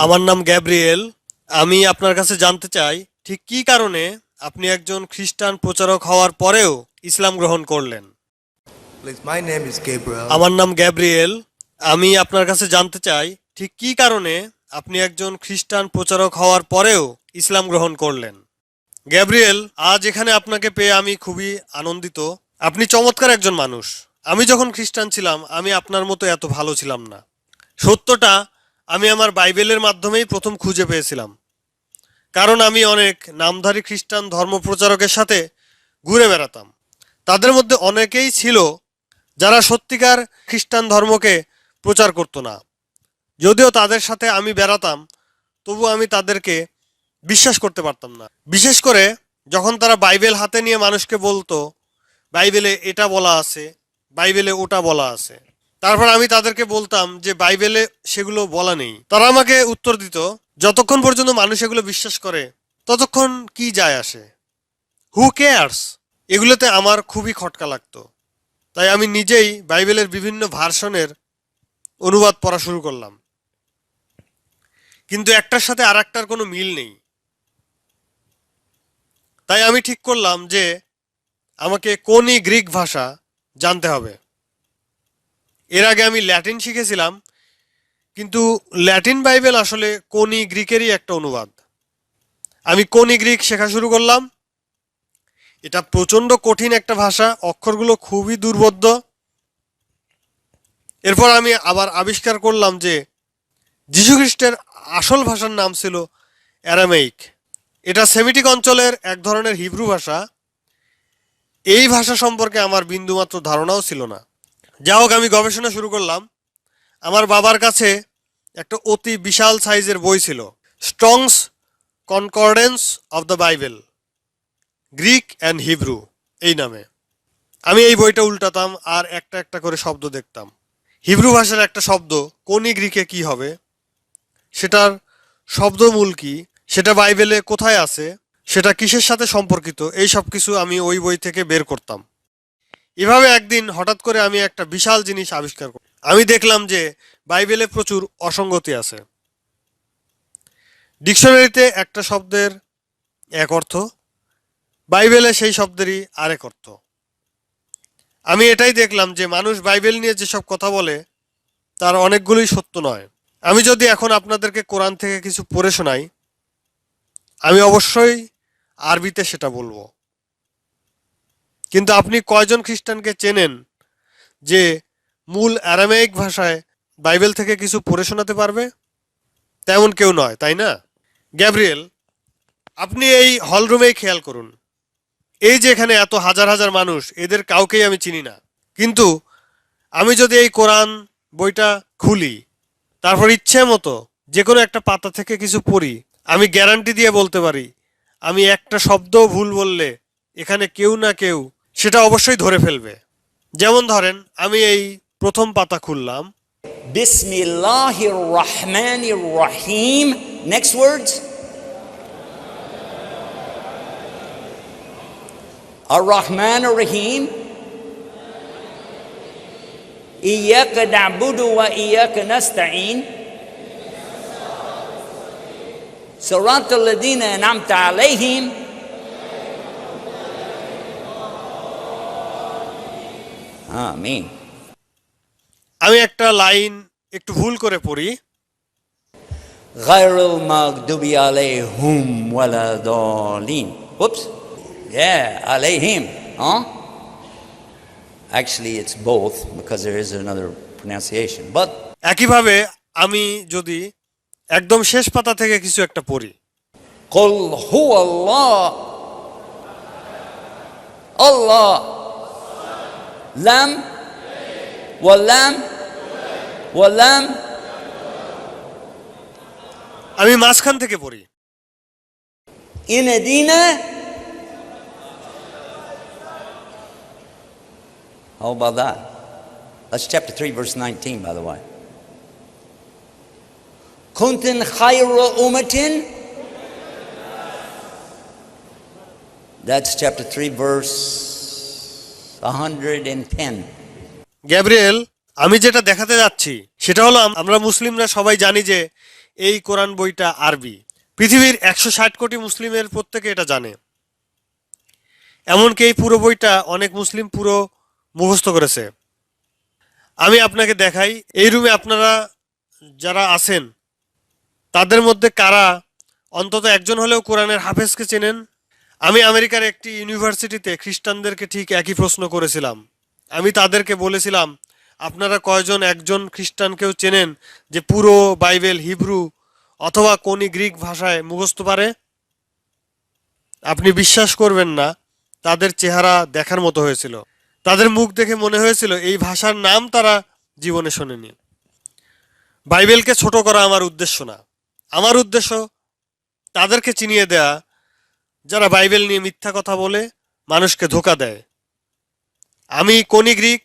আমার নাম গ্যাব্রিয়েল। আমি আপনার কাছে জানতে চাই ঠিক কী কারণে আপনি একজন খ্রিস্টান প্রচারক হওয়ার পরেও ইসলাম গ্রহণ করলেন। আমার নাম গ্যাব্রিয়েল। আমি আপনার কাছে জানতে চাই ঠিক কী কারণে আপনি একজন খ্রিস্টান প্রচারক হওয়ার পরেও ইসলাম গ্রহণ করলেন। গ্যাব্রিয়েল, আজ এখানে আপনাকে পেয়ে আমি খুবই আনন্দিত। আপনি চমৎকার একজন মানুষ। আমি যখন খ্রিস্টান ছিলাম আমি আপনার মতো এত ভালো ছিলাম না। সত্যটা আমি আমার বাইবেলের মাধ্যমেই প্রথম খুঁজে পেয়েছিলাম, কারণ আমি অনেক নামধারী খ্রিস্টান ধর্মপ্রচারকের সাথে ঘুরে বেড়াতাম। তাদের মধ্যে অনেকেই ছিল যারা সত্যিকার খ্রিস্টান ধর্মকে প্রচার করতো না। যদিও তাদের সাথে আমি বেড়াতাম, তবু আমি তাদেরকে বিশ্বাস করতে পারতাম না। বিশেষ করে যখন তারা বাইবেল হাতে নিয়ে মানুষকে বলতো বাইবেলে এটা বলা আছে, বাইবেলে ওটা বলা আছে। তারপর আমি তাদেরকে বলতাম যে বাইবেলে সেগুলো বলা নেই। তারা আমাকে উত্তর দিত, যতক্ষণ পর্যন্ত মানুষ এগুলো বিশ্বাস করে ততক্ষণ কি যায় আসে, হু কেয়ার্স। এগুলোতে আমার খুবই খটকা লাগতো। তাই আমি নিজেই বাইবেলের বিভিন্ন ভার্সনের অনুবাদ পড়া শুরু করলাম, কিন্তু একটার সাথে আর একটার কোনো মিল নেই। তাই আমি ঠিক করলাম যে আমাকে কোনই গ্রিক ভাষা জানতে হবে। এর আগে আমি ল্যাটিন শিখেছিলাম, কিন্তু ল্যাটিন বাইবেল আসলে কোনি গ্রিকেরই একটা অনুবাদ। আমি কোনি গ্রিক শেখা শুরু করলাম। এটা প্রচণ্ড কঠিন একটা ভাষা, অক্ষরগুলো খুবই দুর্বোধ্য। এরপর আমি আবার আবিষ্কার করলাম যে যীশুখ্রিস্টের আসল ভাষার নাম ছিল অ্যারামাইক। এটা সেমিটিক অঞ্চলের এক ধরনের হিব্রু ভাষা। এই ভাষা সম্পর্কে আমার বিন্দুমাত্র ধারণাও ছিল না। যা হোক, আমি গবেষণা শুরু করলাম। আমার বাবার কাছে একটা অতি বিশাল সাইজের বই ছিল, Strong's concordance of the Bible, Greek and Hebrew এই নামে। আমি এই বইটা উল্টাতাম আর একটা একটা করে শব্দ দেখতাম। হিব্রু ভাষার একটা শব্দ কোনি গ্রিকে কি হবে, সেটার শব্দমূল কি, সেটা বাইবেলে কোথায় আছে, সেটা কিসের সাথে সম্পর্কিত, এই সব কিছু আমি ওই বই থেকে বের করতাম। এভাবে একদিন হঠাৎ করে আমি একটা বিশাল জিনিস আবিষ্কার করি। আমি দেখলাম যে বাইবেলে প্রচুর অসঙ্গতি আছে। ডিকশনারিতে একটা শব্দের এক অর্থ, বাইবেলে সেই শব্দেরই আরেক অর্থ। আমি এটাই দেখলাম যে মানুষ বাইবেল নিয়ে যেসব কথা বলে তার অনেকগুলোই সত্য নয়। আমি যদি এখন আপনাদেরকে কোরআন থেকে কিছু পড়ে শোনাই, আমি অবশ্যই আরবিতে সেটা বলবো। কিন্তু আপনি কয়জন খ্রিস্টানকে চেনেন যে মূল অ্যারামাইক ভাষায় বাইবেল থেকে কিছু পড়ে শোনাতে পারবে? তেমন কেউ নয়, তাই না? গ্যাব্রিয়েল, আপনি এই হলরুমেই খেয়াল করুন। এই যে এখানে এত হাজার হাজার মানুষ, এদের কাউকেই আমি চিনি না। কিন্তু আমি যদি এই কোরআন বইটা খুলি, তারপর ইচ্ছে মতো যে কোনো একটা পাতা থেকে কিছু পড়ি, আমি গ্যারান্টি দিয়ে বলতে পারি আমি একটা শব্দও ভুল বললে এখানে কেউ না কেউ সেটা অবশ্যই ধরে ফেলবে। যেমন ধরেন, আমি এই প্রথম পাতা খুললাম, বিসমিল্লাহির রহমানির রহিম। নেক্সট ওয়ার্ডস, আর রহমান আর রহিম। ইয়াকা না'বুদু ওয়া ইয়াকা নাস্তাঈন, সিরাতাল লাযীনা আন'আমতা আলাইহিম। আমিন। আমি একটা লাইন একটু ভুল করে পড়ি, গায়রুল মাগদুবি আলাইহিম ওয়ালা দালিন। Whoops. Yeah, alayhim. Huh? Actually, it's both because there is another pronunciation. But একইভাবে আমি যদি একদম শেষ পাতা থেকে কিছু একটা পড়ি, Qul huwa Allah, Allah, lam, walam, walam. আমি মাঝখান থেকে পড়ি, Inadina. How about that? That's chapter 3, verse 19, by the way. Kuntin khayra ummatin. That's chapter 3, verse 110. Gabriel, আমি যেটা দেখাতে যাচ্ছি সেটা হলো আমরা মুসলিমরা সবাই জানি যে এই কোরআন বইটা আরবি। পৃথিবীর 160 কোটি মুসলিমের প্রত্যেকে এটা জানে। এমনকি এই পুরো বইটা অনেক মুসলিম পুরো মুখস্থ করেছে। আমি আপনাকে দেখাই, এই রুমে আপনারা যারা আছেন তাদের মধ্যে কারা অন্তত একজন হলেও কোরআনের হাফেজকে চেনেন? আমি আমেরিকার একটি ইউনিভার্সিটিতে খ্রিস্টানদেরকে ঠিক একই প্রশ্ন করেছিলাম। আমি তাদেরকে বলেছিলাম, আপনারা কয়জন একজন খ্রিস্টানকেও চেনেন যে পুরো বাইবেল হিব্রু অথবা কোনি গ্রিক ভাষায় মুখস্থ পারে? আপনি বিশ্বাস করবেন না, তাদের চেহারা দেখার মতো হয়েছিল। তাদের মুখ দেখে মনে হয়েছিল এই ভাষার নাম তারা জীবনে শোনেনি। বাইবেলকে ছোট করা আমার উদ্দেশ্য না। আমার উদ্দেশ্য তাদেরকে চিনিয়ে দেয়া যারা বাইবেল নিয়ে মিথ্যা কথা বলে মানুষকে ধোঁকা দেয়। আমি কোনি গ্রিক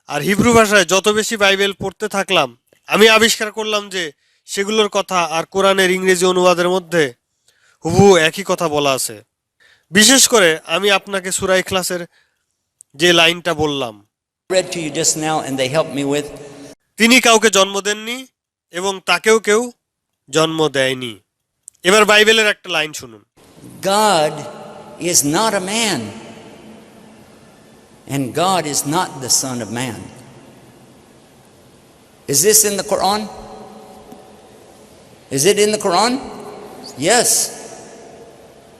আর হিব্রু ভাষায় যত বেশি বাইবেল পড়তে থাকলাম, আমি আবিষ্কার করলাম যে সেগুলোর কথা আর কোরআনের ইংরেজি অনুবাদের মধ্যে হুবহু একই কথা বলা আছে। বিশেষ করে আমি আপনাকে সূরা ইখলাসের যে লাইনটা বললাম, Read to you just now, and they helped me with. তিনি কাউকে জন্ম দেননি এবং তাকেও কেউ জন্ম দেয়নি। এবার বাইবেলের একটা লাইন শুনুন। God is not a man, and God is not the Son of Man. Is this in the Quran? Is it in the Quran? Yes.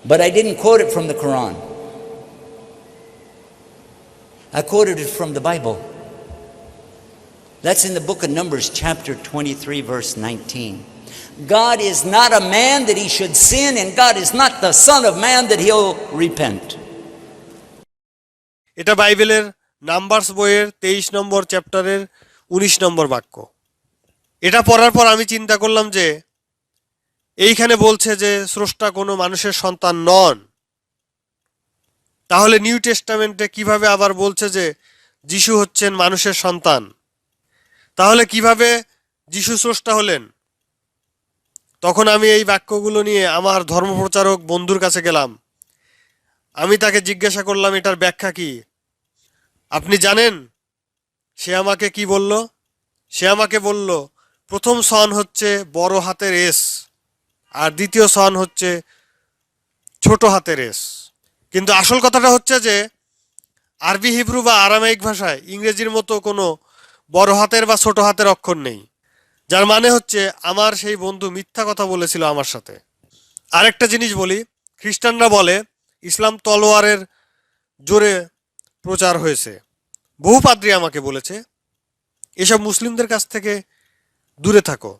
But I didn't quote it from the Quran. I quoted it from the Bible. That's in the book of Numbers, chapter 23, verse 19. God is not a man that he should sin, and God is not the Son of Man that he'll repent. এটা বাইবেলের numbers বইয়ের 23 নম্বর চ্যাপ্টারের 19 নম্বর বাক্য। এটা পড়ার পর আমি চিন্তা করলাম যে এইখানে বলছে যে স্রষ্টা কোনো মানুষের সন্তান নন। তাহলে নিউ টেস্টামেন্টে কিভাবে আবার বলছে যে যিশু হচ্ছেন মানুষের সন্তান? তাহলে কিভাবে যিশু স্রষ্টা হলেন? তখন আমি এই বাক্যগুলো নিয়ে আমার ধর্মপ্রচারক বন্ধুর কাছে গেলাম। আমি তাকে জিজ্ঞাসা করলাম এটার ব্যাখ্যা কি। আপনি জানেন সে আমাকে কি বলল? সে আমাকে বলল, প্রথম সন হচ্ছে বড় হাতের এস আর দ্বিতীয় সন হচ্ছে ছোট হাতের এস। কিন্তু আসল কথাটা হচ্ছে যে আরবি, হিব্রু বা আরামাইক ভাষায় ইংরেজির মতো কোনো বড় হাতের বা ছোট হাতের অক্ষর নেই, যার মানে হচ্ছে আমার সেই বন্ধু মিথ্যা কথা বলেছিল আমার সাথে। আরেকটা জিনিস বলি, খ্রিস্টানরা বলে ইসলাম তলোয়ারের জোরে প্রচার হয়েছে। বহু পাদ্রী আমাকে বলেছে এসব মুসলিমদের কাছ থেকে দূরে থাকো,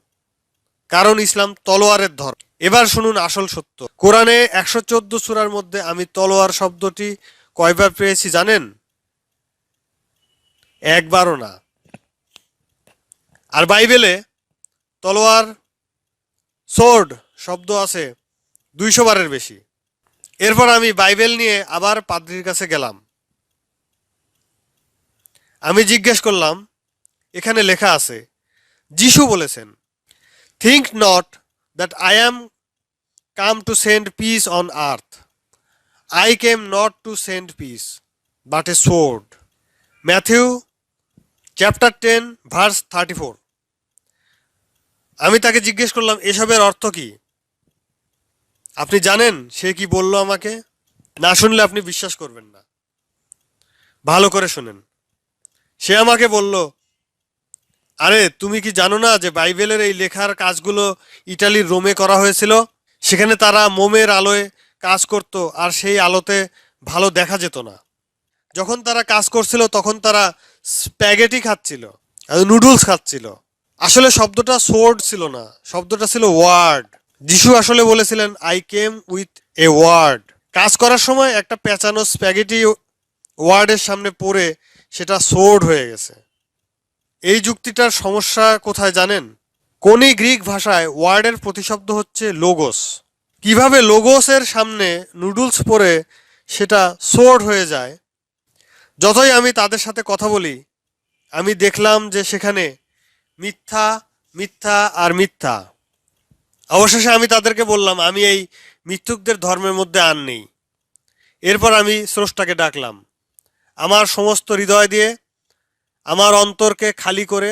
কারণ ইসলাম তলোয়ারের ধর্ম। এবার শুনুন আসল সত্য। কোরআনে 114 সূরার মধ্যে আমি তলোয়ার শব্দটি কয়বার পেয়েছি জানেন? একবারও না। আর বাইবেলে তলোয়ার, সোর্ড শব্দ আছে 200 বারের বেশি। এরপর আমি বাইবেল নিয়ে আবার পাদ্রীর কাছে গেলাম। আমি জিজ্ঞেস করলাম, এখানে লেখা আছে যিশু বলেছেন, think not that I am come to send peace on earth, I came not to send peace but a sword. Matthew chapter 10 verse 34। আমি তাকে জিজ্ঞেস করলাম এসবের অর্থ কি? আপনি জানেন সে কি বলল আমাকে? না শুনলে আপনি বিশ্বাস করবেন না, ভালো করে শুনেন। সে আমাকে বলল, আরে তুমি কি জানো না যে বাইবেলের এই লেখার কাজগুলো ইটালির রোমে করা হয়েছিল? সেখানে তারা মোমের আলোয় কাজ করত আর সেই আলোতে ভালো দেখা যেত না। যখন তারা কাজ করছিল তখন তারা স্প্যাগেটি খাচ্ছিল, নুডলস খাচ্ছিল। আসলে শব্দটা সোর্ড ছিল না, শব্দটা ছিল ওয়ার্ড। যিশু আসলে বলেছিলেন I came with a word. কাজ করার সময় একটা পেঁচানো স্প্যাগেটি ওয়ার্ডের সামনে পড়ে সেটা সোর্ড হয়ে গেছে। এই যুক্তিটার সমস্যা কোথায় জানেন? কোনি গ্রিক ভাষায় ওয়ার্ডের প্রতিশব্দ হচ্ছে লোগোস। কিভাবে লোগোসের সামনে নুডলস পরে সেটা সোর্ড হয়ে যায়? যতই আমি তাদের সাথে কথা বলি আমি দেখলাম যে সেখানে মিথ্যা, মিথ্যা আর মিথ্যা। অবশেষে আমি তাদেরকে বললাম আমি এই মিথ্যুকদের ধর্মের মধ্যে আর নেই। এরপর আমি স্রষ্টাকে ডাকলাম আমার সমস্ত হৃদয় দিয়ে, আমার অন্তরকে খালি করে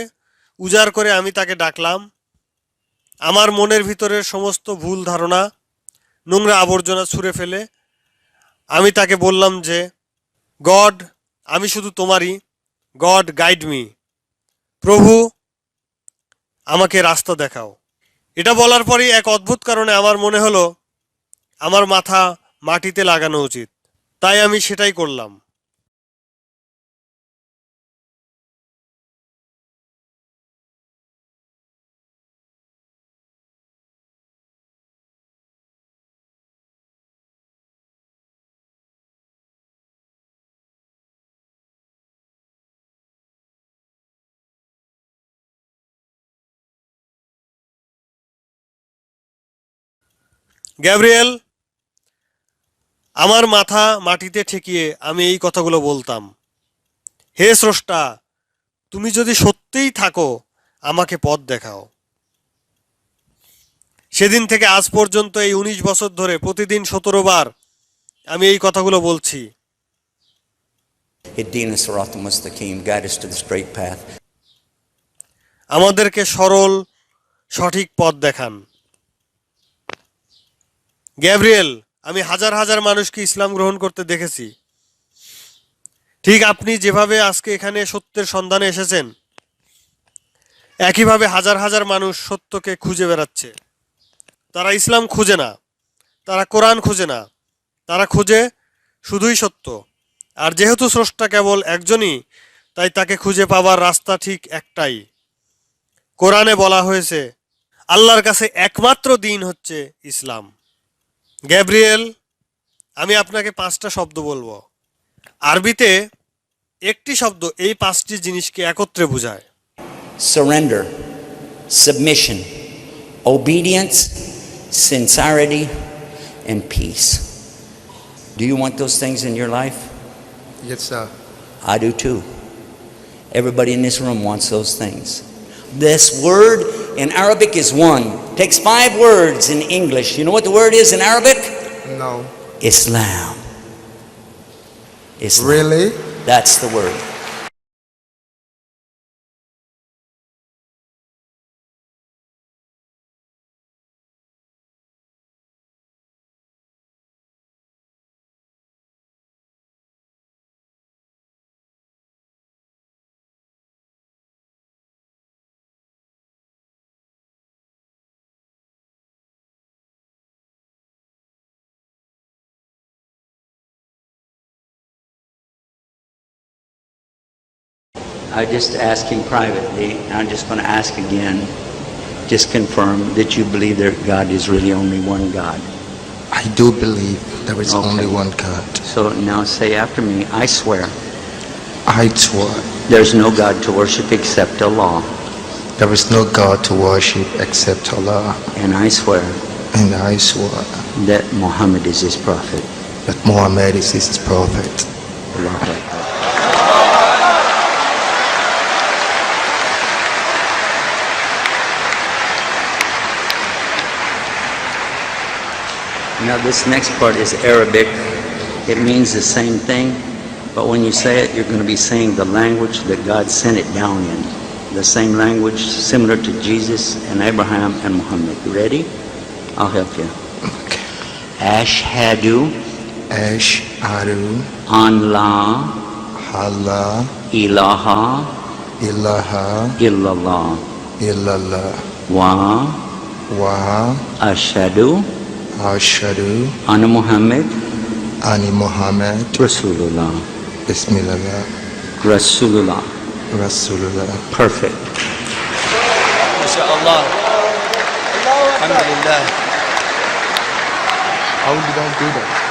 উজাড় করে আমি তাকে ডাকলাম। আমার মনের ভিতরের সমস্ত ভুল ধারণা, নোংরা আবর্জনা ছুঁড়ে ফেলে আমি তাকে বললাম যে, গড, আমি শুধু তোমারই, গড গাইড মি, প্রভু আমাকে রাস্তা দেখাও। এটা বলার পরই এক অদ্ভুত কারণে আমার মনে হলো আমার মাথা মাটিতে লাগানো উচিত, তাই আমি সেটাই করলাম। গ্যাব্রিয়েল, আমার মাথা মাটিতে ঠেকিয়ে আমি এই কথাগুলো বলতাম, হে স্রষ্টা, তুমি যদি সত্যিই থাকো আমাকে পথ দেখাও। সেদিন থেকে আজ পর্যন্ত এই 19 বছর ধরে প্রতিদিন 17 বার আমি এই কথাগুলো বলছি। اهدنا الصراط المستقيم, guide us to the straight path. আমাদেরকে সরল সঠিক পথ দেখান। গ্যাব্রিয়েল, আমি হাজার হাজার মানুষকে ইসলাম গ্রহণ করতে দেখেছি, ঠিক আপনি যেভাবে আজকে এখানে সত্যের সন্ধানে এসেছেন, একইভাবে হাজার হাজার মানুষ সত্যকে খুঁজে বেড়াচ্ছে। তারা ইসলাম খুঁজে না, তারা কোরআন খুঁজে না, তারা খুঁজে শুধুই সত্য। আর যেহেতু স্রষ্টা কেবল একজনই, তাই তাকে খুঁজে পাবার রাস্তা ঠিক একটাই। কোরআনে বলা হয়েছে আল্লাহর কাছে একমাত্র দিন হচ্ছে ইসলাম। গ্যাব্রিয়েল, আমি আপনাকে 5টা শব্দ বলবো। আরবিতে একটি শব্দ এই 5টি জিনিসকে একত্রে বোঝায়। Surrender, submission, obedience, sincerity, and peace. Do you want those things in your life? Yes, sir. I do too. Everybody in this room wants those things. This word in Arabic is one. Takes 5 words in English. You know what the word is in Arabic? No. Islam. Islam. Really? That's the word. I just asked him privately, and I'm just going to ask again. Just confirm that you believe that God is really only one God. I do believe there is Okay. only one God. So now say after me, I swear I swear there's no God to worship except Allah. there is no God to worship except Allah. And I swear And I swear that Muhammad is his prophet. that Muhammad is his prophet. Allahu Akbar. Now this next part is Arabic. It means the same thing, but when you say it, you're going to be saying the language that God sent it down in. The same language similar to Jesus and Abraham and Muhammad. You ready? I'll help you. Okay. Ashhadu Ashhadu an la Allah ilaha ilaha illallah illallah wa wa ashhadu ashhadu anna Muhammad anna Muhammad Rasulullah. Bismillah Rasulullah. Rasulullah. Perfect. MashaAllah. Alhamdulillah. How did I do that?